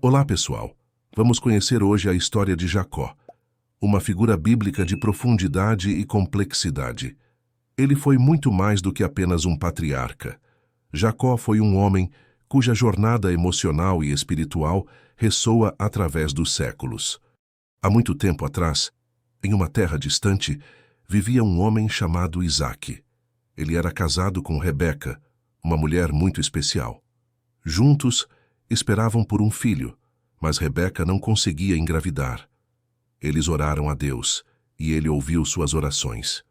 Olá, pessoal. Vamos conhecer hoje a história de Jacó, uma figura bíblica de profundidade e complexidade. Ele foi muito mais do que apenas um patriarca. Jacó foi um homem cuja jornada emocional e espiritual ressoa através dos séculos. Há muito tempo atrás, em uma terra distante, vivia um homem chamado Isaque. Ele era casado com Rebeca, uma mulher muito especial. Juntos, esperavam por um filho, mas Rebeca não conseguia engravidar. Eles oraram a Deus, e ele ouviu suas orações.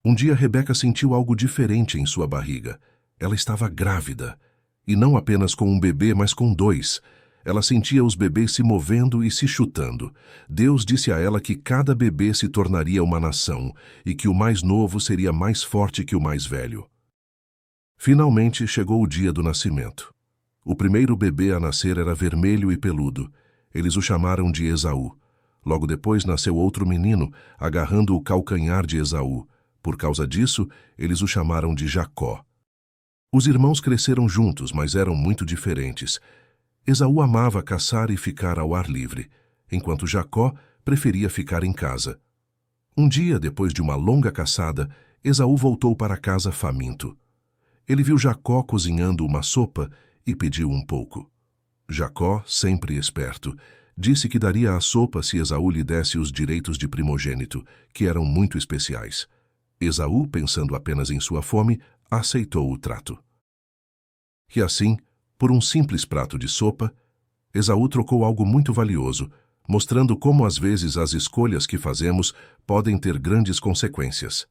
Um dia Rebeca sentiu algo diferente em sua barriga. Ela estava grávida, e não apenas com um bebê, mas com dois. Ela sentia os bebês se movendo e se chutando. Deus disse a ela que cada bebê se tornaria uma nação, e que o mais novo seria mais forte que o mais velho. Finalmente chegou o dia do nascimento. O primeiro bebê a nascer era vermelho e peludo. Eles o chamaram de Esaú. Logo depois nasceu outro menino, agarrando o calcanhar de Esaú. Por causa disso, eles o chamaram de Jacó. Os irmãos cresceram juntos, mas eram muito diferentes. Esaú amava caçar e ficar ao ar livre, enquanto Jacó preferia ficar em casa. Um dia, depois de uma longa caçada, Esaú voltou para casa faminto. Ele viu Jacó cozinhando uma sopa e pediu um pouco. Jacó, sempre esperto, disse que daria a sopa se Esaú lhe desse os direitos de primogênito, que eram muito especiais. Esaú, pensando apenas em sua fome, aceitou o trato. E assim, por um simples prato de sopa, Esaú trocou algo muito valioso, mostrando como às vezes as escolhas que fazemos podem ter grandes consequências.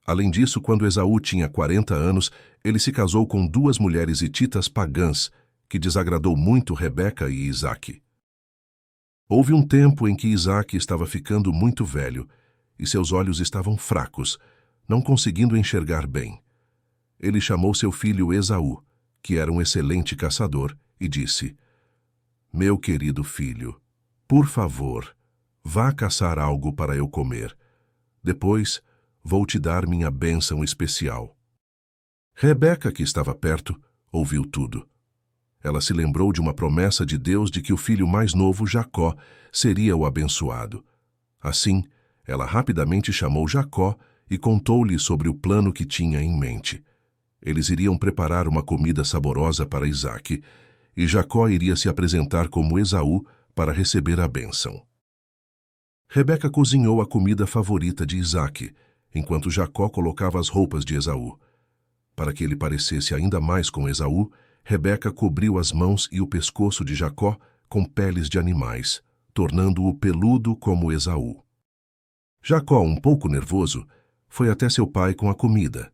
Além disso, quando Esaú tinha 40 anos, ele se casou com duas mulheres hititas pagãs, que desagradou muito Rebeca e Isaque. Houve um tempo em que Isaque estava ficando muito velho, e seus olhos estavam fracos, não conseguindo enxergar bem. Ele chamou seu filho Esaú, que era um excelente caçador, e disse: "Meu querido filho, por favor, vá caçar algo para eu comer. Depois, vou te dar minha bênção especial." Rebeca, que estava perto, ouviu tudo. Ela se lembrou de uma promessa de Deus de que o filho mais novo, Jacó, seria o abençoado. Assim, ela rapidamente chamou Jacó e contou-lhe sobre o plano que tinha em mente. Eles iriam preparar uma comida saborosa para Isaque, e Jacó iria se apresentar como Esaú para receber a bênção. Rebeca cozinhou a comida favorita de Isaque, enquanto Jacó colocava as roupas de Esaú. Para que ele parecesse ainda mais com Esaú, Rebeca cobriu as mãos e o pescoço de Jacó com peles de animais, tornando-o peludo como Esaú. Jacó, um pouco nervoso, foi até seu pai com a comida.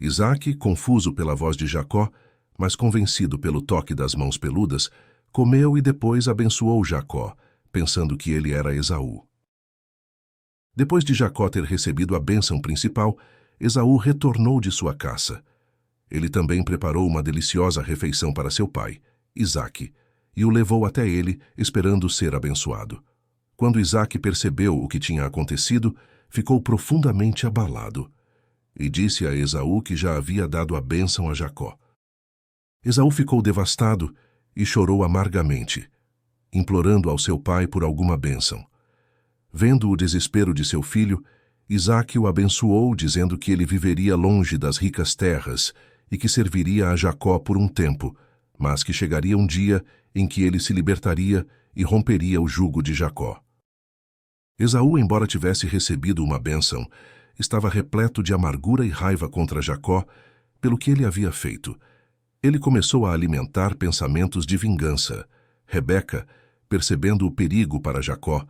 Isaque, confuso pela voz de Jacó, mas convencido pelo toque das mãos peludas, comeu e depois abençoou Jacó, pensando que ele era Esaú. Depois de Jacó ter recebido a bênção principal, Esaú retornou de sua caça. Ele também preparou uma deliciosa refeição para seu pai, Isaque, e o levou até ele, esperando ser abençoado. Quando Isaque percebeu o que tinha acontecido, ficou profundamente abalado, e disse a Esaú que já havia dado a bênção a Jacó. Esaú ficou devastado e chorou amargamente, implorando ao seu pai por alguma bênção. Vendo o desespero de seu filho, Isaque o abençoou, dizendo que ele viveria longe das ricas terras e que serviria a Jacó por um tempo, mas que chegaria um dia em que ele se libertaria e romperia o jugo de Jacó. Esaú, embora tivesse recebido uma bênção, estava repleto de amargura e raiva contra Jacó pelo que ele havia feito. Ele começou a alimentar pensamentos de vingança. Rebeca, percebendo o perigo para Jacó,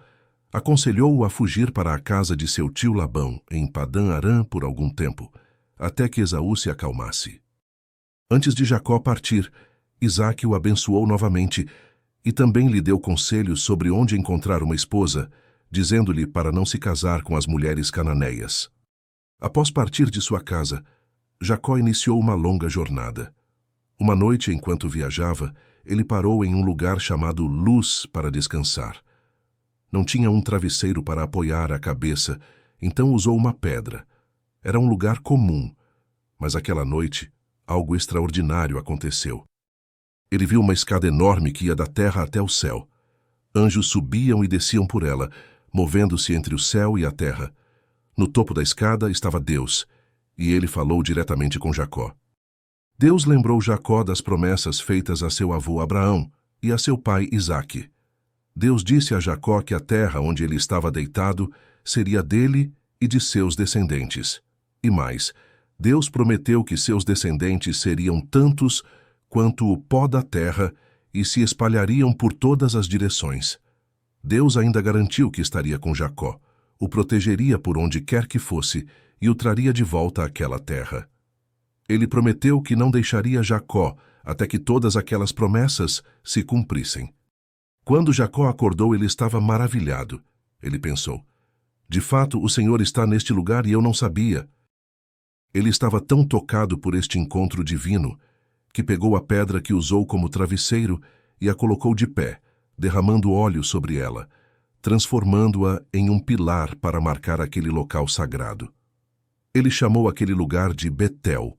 aconselhou-o a fugir para a casa de seu tio Labão, em Padã-Arã, por algum tempo, até que Esaú se acalmasse. Antes de Jacó partir, Isaque o abençoou novamente e também lhe deu conselhos sobre onde encontrar uma esposa, dizendo-lhe para não se casar com as mulheres cananeias. Após partir de sua casa, Jacó iniciou uma longa jornada. Uma noite, enquanto viajava, ele parou em um lugar chamado Luz para descansar. Não tinha um travesseiro para apoiar a cabeça, então usou uma pedra. Era um lugar comum, mas aquela noite algo extraordinário aconteceu. Ele viu uma escada enorme que ia da terra até o céu. Anjos subiam e desciam por ela, movendo-se entre o céu e a terra. No topo da escada estava Deus, e ele falou diretamente com Jacó. Deus lembrou Jacó das promessas feitas a seu avô Abraão e a seu pai Isaque. Deus disse a Jacó que a terra onde ele estava deitado seria dele e de seus descendentes. E mais, Deus prometeu que seus descendentes seriam tantos quanto o pó da terra e se espalhariam por todas as direções. Deus ainda garantiu que estaria com Jacó, o protegeria por onde quer que fosse e o traria de volta àquela terra. Ele prometeu que não deixaria Jacó até que todas aquelas promessas se cumprissem. Quando Jacó acordou, ele estava maravilhado. Ele pensou: de fato, o Senhor está neste lugar e eu não sabia. Ele estava tão tocado por este encontro divino que pegou a pedra que usou como travesseiro e a colocou de pé, derramando óleo sobre ela, transformando-a em um pilar para marcar aquele local sagrado. Ele chamou aquele lugar de Betel,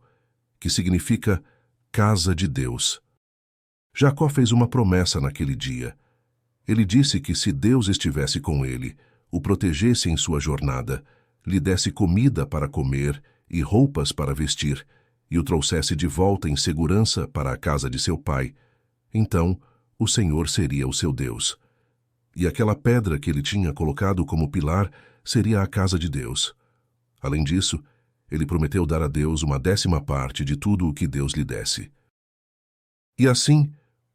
que significa Casa de Deus. Jacó fez uma promessa naquele dia. Ele disse que se Deus estivesse com ele, o protegesse em sua jornada, lhe desse comida para comer e roupas para vestir, e o trouxesse de volta em segurança para a casa de seu pai, então o Senhor seria o seu Deus. E aquela pedra que ele tinha colocado como pilar seria a casa de Deus. Além disso, ele prometeu dar a Deus uma 10ª parte de tudo o que Deus lhe desse. E assim,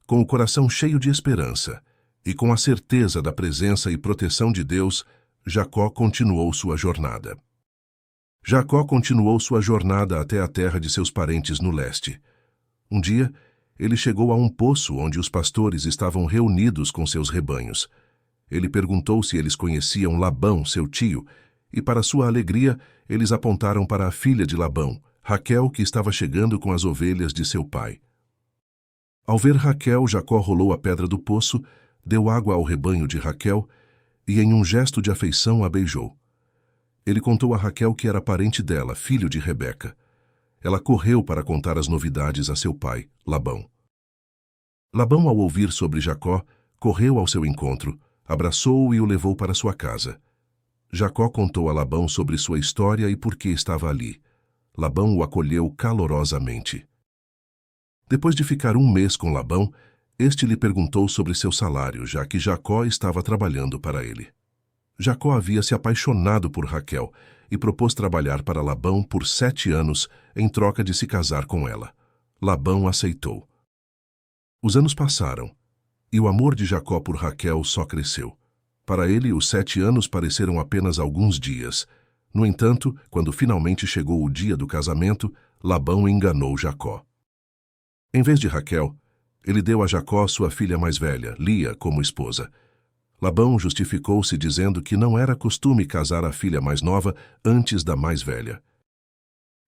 com o coração cheio de esperança e com a certeza da presença e proteção de Deus, Jacó continuou sua jornada. Jacó continuou sua jornada até a terra de seus parentes no leste. Um dia, ele chegou a um poço onde os pastores estavam reunidos com seus rebanhos. Ele perguntou se eles conheciam Labão, seu tio, e para sua alegria, eles apontaram para a filha de Labão, Raquel, que estava chegando com as ovelhas de seu pai. Ao ver Raquel, Jacó rolou a pedra do poço, deu água ao rebanho de Raquel e, em um gesto de afeição, a beijou. Ele contou a Raquel que era parente dela, filho de Rebeca. Ela correu para contar as novidades a seu pai, Labão. Labão, ao ouvir sobre Jacó, correu ao seu encontro, abraçou-o e o levou para sua casa. Jacó contou a Labão sobre sua história e por que estava ali. Labão o acolheu calorosamente. Depois de ficar um mês com Labão, este lhe perguntou sobre seu salário, já que Jacó estava trabalhando para ele. Jacó havia se apaixonado por Raquel e propôs trabalhar para Labão por 7 anos em troca de se casar com ela. Labão aceitou. Os anos passaram, e o amor de Jacó por Raquel só cresceu. Para ele, os 7 anos pareceram apenas alguns dias. No entanto, quando finalmente chegou o dia do casamento, Labão enganou Jacó. Em vez de Raquel, ele deu a Jacó sua filha mais velha, Lia, como esposa. Labão justificou-se dizendo que não era costume casar a filha mais nova antes da mais velha.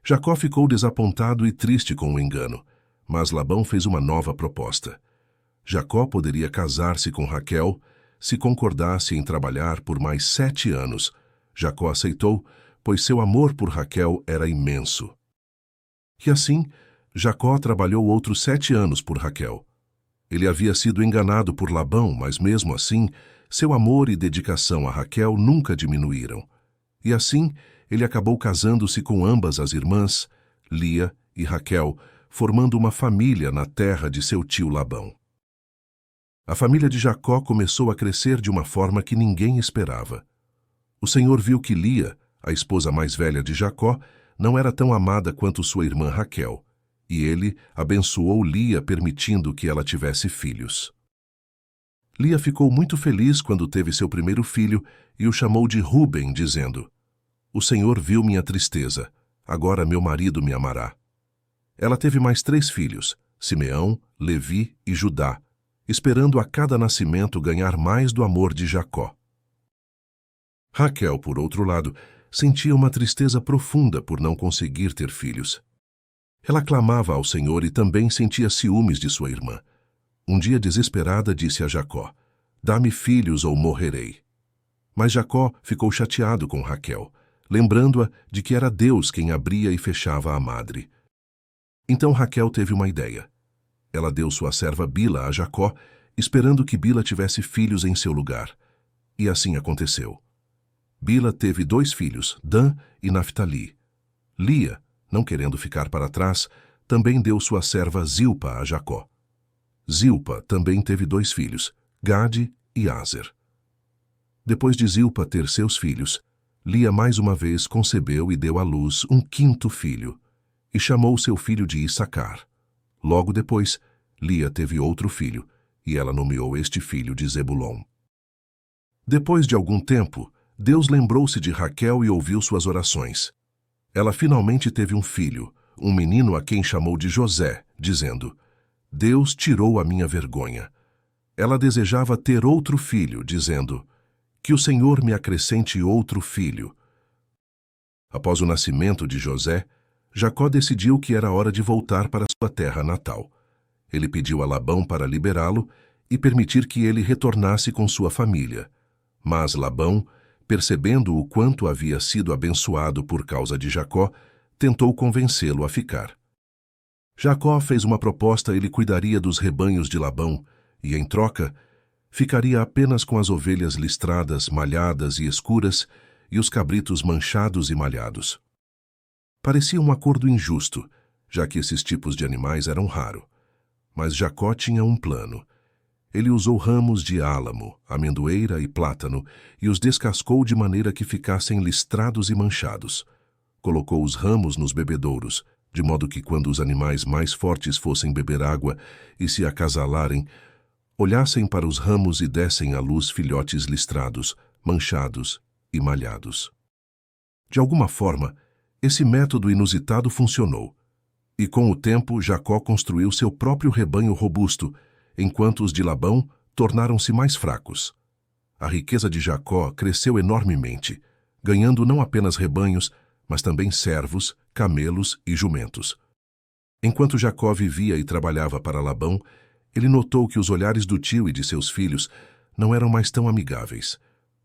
Jacó ficou desapontado e triste com o engano, mas Labão fez uma nova proposta. Jacó poderia casar-se com Raquel se concordasse em trabalhar por mais 7 anos. Jacó aceitou, pois seu amor por Raquel era imenso. E assim, Jacó trabalhou outros 7 anos por Raquel. Ele havia sido enganado por Labão, mas mesmo assim, seu amor e dedicação a Raquel nunca diminuíram. E assim, ele acabou casando-se com ambas as irmãs, Lia e Raquel, formando uma família na terra de seu tio Labão. A família de Jacó começou a crescer de uma forma que ninguém esperava. O Senhor viu que Lia, a esposa mais velha de Jacó, não era tão amada quanto sua irmã Raquel, e ele abençoou Lia, permitindo que ela tivesse filhos. Lia ficou muito feliz quando teve seu primeiro filho e o chamou de Ruben, dizendo: "O Senhor viu minha tristeza, agora meu marido me amará." Ela teve mais 3 filhos, Simeão, Levi e Judá, esperando a cada nascimento ganhar mais do amor de Jacó. Raquel, por outro lado, sentia uma tristeza profunda por não conseguir ter filhos. Ela clamava ao Senhor e também sentia ciúmes de sua irmã. Um dia, desesperada, disse a Jacó: "Dá-me filhos ou morrerei." Mas Jacó ficou chateado com Raquel, lembrando-a de que era Deus quem abria e fechava a madre. Então Raquel teve uma ideia. ela deu sua serva Bila a Jacó, esperando que Bila tivesse filhos em seu lugar. E assim aconteceu. Bila teve 2 filhos, Dan e Naftali. Lia, não querendo ficar para trás, também deu sua serva Zilpa a Jacó. Zilpa também teve 2 filhos, Gade e Aser. Depois de Zilpa ter seus filhos, Lia mais uma vez concebeu e deu à luz um 5º filho, e chamou seu filho de Issacar. Logo depois, Lia teve outro filho, e ela nomeou este filho de Zebulon. Depois de algum tempo, Deus lembrou-se de Raquel e ouviu suas orações. Ela finalmente teve um filho, um menino a quem chamou de José, dizendo: Deus tirou a minha vergonha. Ela desejava ter outro filho, dizendo: que o Senhor me acrescente outro filho. Após o nascimento de José, Jacó decidiu que era hora de voltar para sua terra natal. Ele pediu a Labão para liberá-lo e permitir que ele retornasse com sua família. Mas Labão, percebendo o quanto havia sido abençoado por causa de Jacó, tentou convencê-lo a ficar. Jacó fez uma proposta: ele cuidaria dos rebanhos de Labão e, em troca, ficaria apenas com as ovelhas listradas, malhadas e escuras e os cabritos manchados e malhados. Parecia um acordo injusto, já que esses tipos de animais eram raros. Mas Jacó tinha um plano. Ele usou ramos de álamo, amendoeira e plátano e os descascou de maneira que ficassem listrados e manchados. Colocou os ramos nos bebedouros, de modo que quando os animais mais fortes fossem beber água e se acasalarem, olhassem para os ramos e dessem à luz filhotes listrados, manchados e malhados. De alguma forma, esse método inusitado funcionou, e com o tempo Jacó construiu seu próprio rebanho robusto, enquanto os de Labão tornaram-se mais fracos. A riqueza de Jacó cresceu enormemente, ganhando não apenas rebanhos, mas também servos, camelos e jumentos. Enquanto Jacó vivia e trabalhava para Labão, ele notou que os olhares do tio e de seus filhos não eram mais tão amigáveis.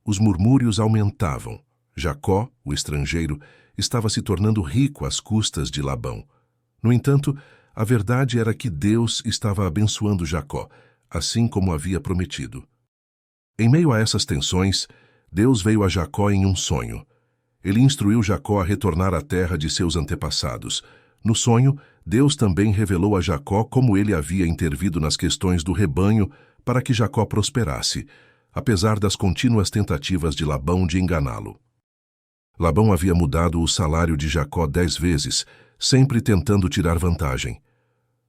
Os murmúrios aumentavam. Jacó, o estrangeiro, estava se tornando rico às custas de Labão. No entanto, a verdade era que Deus estava abençoando Jacó, assim como havia prometido. Em meio a essas tensões, Deus veio a Jacó em um sonho. Ele instruiu Jacó a retornar à terra de seus antepassados. No sonho, Deus também revelou a Jacó como ele havia intervido nas questões do rebanho para que Jacó prosperasse, apesar das contínuas tentativas de Labão de enganá-lo. Labão havia mudado o salário de Jacó 10 vezes, sempre tentando tirar vantagem.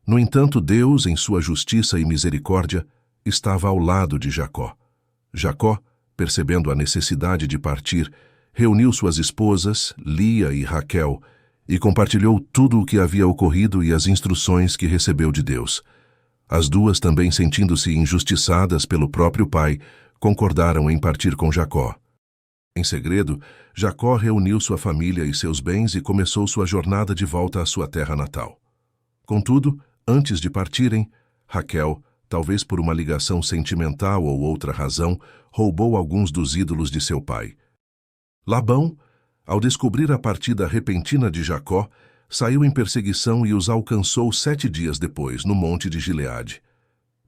No entanto, Deus, em sua justiça e misericórdia, estava ao lado de Jacó. Jacó, percebendo a necessidade de partir, reuniu suas esposas, Lia e Raquel, e compartilhou tudo o que havia ocorrido e as instruções que recebeu de Deus. As duas, também sentindo-se injustiçadas pelo próprio pai, concordaram em partir com Jacó. Em segredo, Jacó reuniu sua família e seus bens e começou sua jornada de volta à sua terra natal. Contudo, antes de partirem, Raquel, talvez por uma ligação sentimental ou outra razão, roubou alguns dos ídolos de seu pai. Labão, ao descobrir a partida repentina de Jacó, saiu em perseguição e os alcançou 7 dias depois, no monte de Gileade.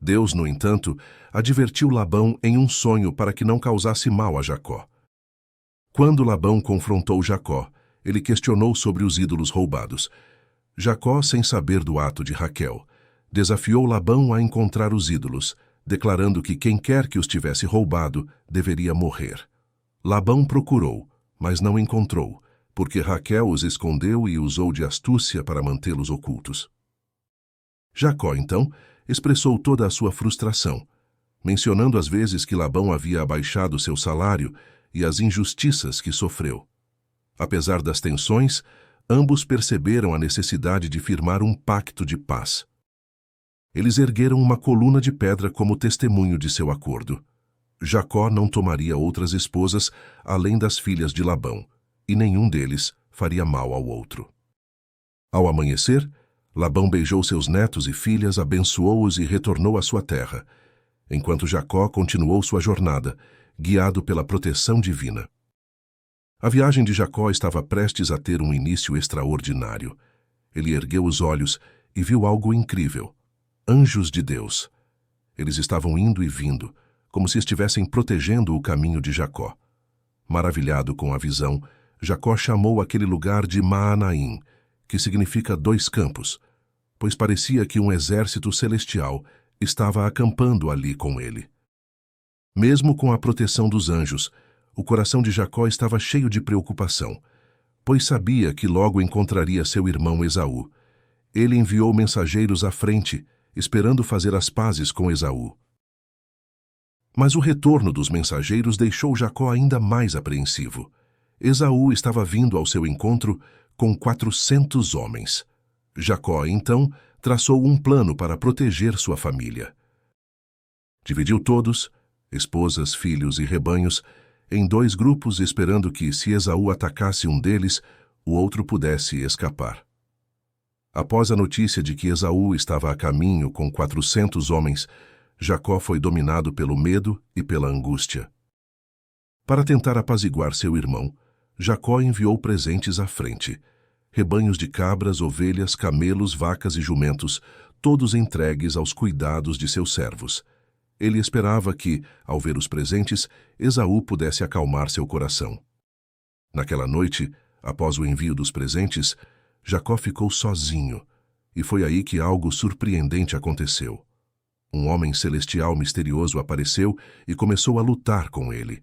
Deus, no entanto, advertiu Labão em um sonho para que não causasse mal a Jacó. Quando Labão confrontou Jacó, ele questionou sobre os ídolos roubados. Jacó, sem saber do ato de Raquel, desafiou Labão a encontrar os ídolos, declarando que quem quer que os tivesse roubado deveria morrer. Labão procurou, mas não encontrou, porque Raquel os escondeu e usou de astúcia para mantê-los ocultos. Jacó, então, expressou toda a sua frustração, mencionando as vezes que Labão havia abaixado seu salário e as injustiças que sofreu. Apesar das tensões, ambos perceberam a necessidade de firmar um pacto de paz. Eles ergueram uma coluna de pedra como testemunho de seu acordo. Jacó não tomaria outras esposas além das filhas de Labão, e nenhum deles faria mal ao outro. Ao amanhecer, Labão beijou seus netos e filhas, abençoou-os e retornou à sua terra, enquanto Jacó continuou sua jornada, guiado pela proteção divina. A viagem de Jacó estava prestes a ter um início extraordinário. Ele ergueu os olhos e viu algo incrível. anjos de Deus. Eles estavam indo e vindo, como se estivessem protegendo o caminho de Jacó. Maravilhado com a visão, Jacó chamou aquele lugar de Maanaim, que significa 2 campos, pois parecia que um exército celestial estava acampando ali com ele. Mesmo com a proteção dos anjos, o coração de Jacó estava cheio de preocupação, pois sabia que logo encontraria seu irmão Esaú. Ele enviou mensageiros à frente, esperando fazer as pazes com Esaú. Mas o retorno dos mensageiros deixou Jacó ainda mais apreensivo. Esaú estava vindo ao seu encontro com 400 homens. Jacó, então, traçou um plano para proteger sua família. Dividiu todos, esposas, filhos e rebanhos, em 2 grupos, esperando que, se Esaú atacasse um deles, o outro pudesse escapar. Após a notícia de que Esaú estava a caminho com 400 homens, Jacó foi dominado pelo medo e pela angústia. Para tentar apaziguar seu irmão, Jacó enviou presentes à frente: rebanhos de cabras, ovelhas, camelos, vacas e jumentos, todos entregues aos cuidados de seus servos. Ele esperava que, ao ver os presentes, Esaú pudesse acalmar seu coração. Naquela noite, após o envio dos presentes, Jacó ficou sozinho, e foi aí que algo surpreendente aconteceu. Um homem celestial misterioso apareceu e começou a lutar com ele.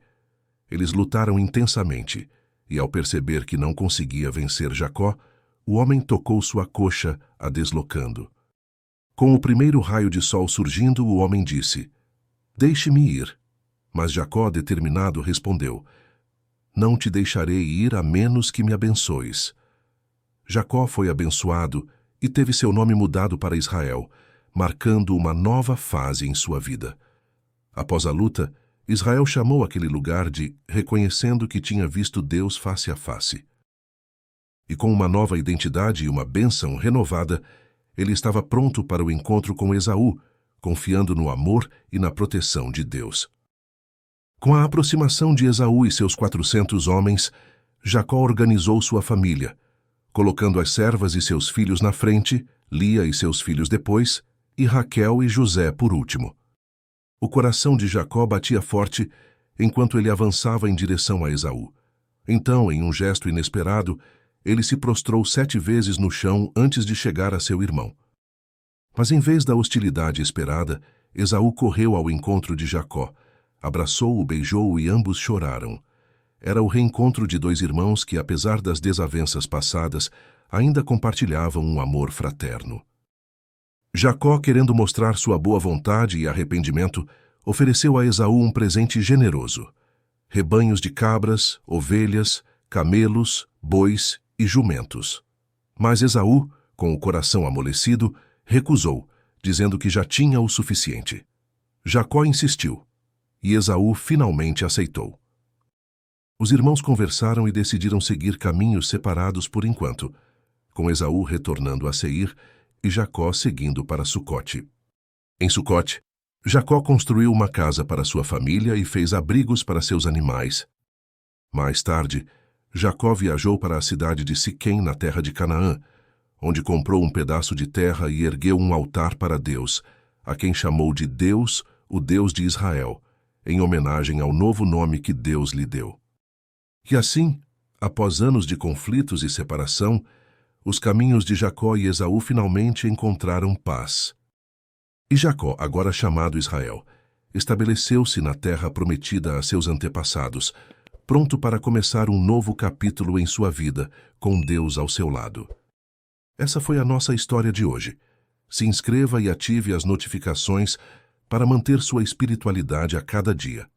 Eles lutaram intensamente, e ao perceber que não conseguia vencer Jacó, o homem tocou sua coxa, a deslocando. Com o primeiro raio de sol surgindo, o homem disse: "Deixe-me ir." Mas Jacó, determinado, respondeu: "Não te deixarei ir a menos que me abençoes." Jacó foi abençoado e teve seu nome mudado para Israel, marcando uma nova fase em sua vida. Após a luta, Israel chamou aquele lugar de reconhecendo que tinha visto Deus face a face. E com uma nova identidade e uma bênção renovada, ele estava pronto para o encontro com Esaú, confiando no amor e na proteção de Deus. Com a aproximação de Esaú e seus 400 homens, Jacó organizou sua família, colocando as servas e seus filhos na frente, Lia e seus filhos depois, e Raquel e José por último. O coração de Jacó batia forte enquanto ele avançava em direção a Esaú. Então, em um gesto inesperado, ele se prostrou 7 vezes no chão antes de chegar a seu irmão. Mas em vez da hostilidade esperada, Esaú correu ao encontro de Jacó, abraçou-o, beijou-o e ambos choraram. Era o reencontro de 2 irmãos que, apesar das desavenças passadas, ainda compartilhavam um amor fraterno. Jacó, querendo mostrar sua boa vontade e arrependimento, ofereceu a Esaú um presente generoso: rebanhos de cabras, ovelhas, camelos, bois e jumentos. Mas Esaú, com o coração amolecido, recusou, dizendo que já tinha o suficiente. Jacó insistiu, e Esaú finalmente aceitou. Os irmãos conversaram e decidiram seguir caminhos separados por enquanto, com Esaú retornando a Seir e Jacó seguindo para Sucote. Em Sucote, Jacó construiu uma casa para sua família e fez abrigos para seus animais. Mais tarde, Jacó viajou para a cidade de Siquém, na terra de Canaã, onde comprou um pedaço de terra e ergueu um altar para Deus, a quem chamou de Deus, o Deus de Israel, em homenagem ao novo nome que Deus lhe deu. E assim, após anos de conflitos e separação, os caminhos de Jacó e Esaú finalmente encontraram paz. E Jacó, agora chamado Israel, estabeleceu-se na terra prometida a seus antepassados, pronto para começar um novo capítulo em sua vida, com Deus ao seu lado. Essa foi a nossa história de hoje. Se inscreva e ative as notificações para manter sua espiritualidade a cada dia.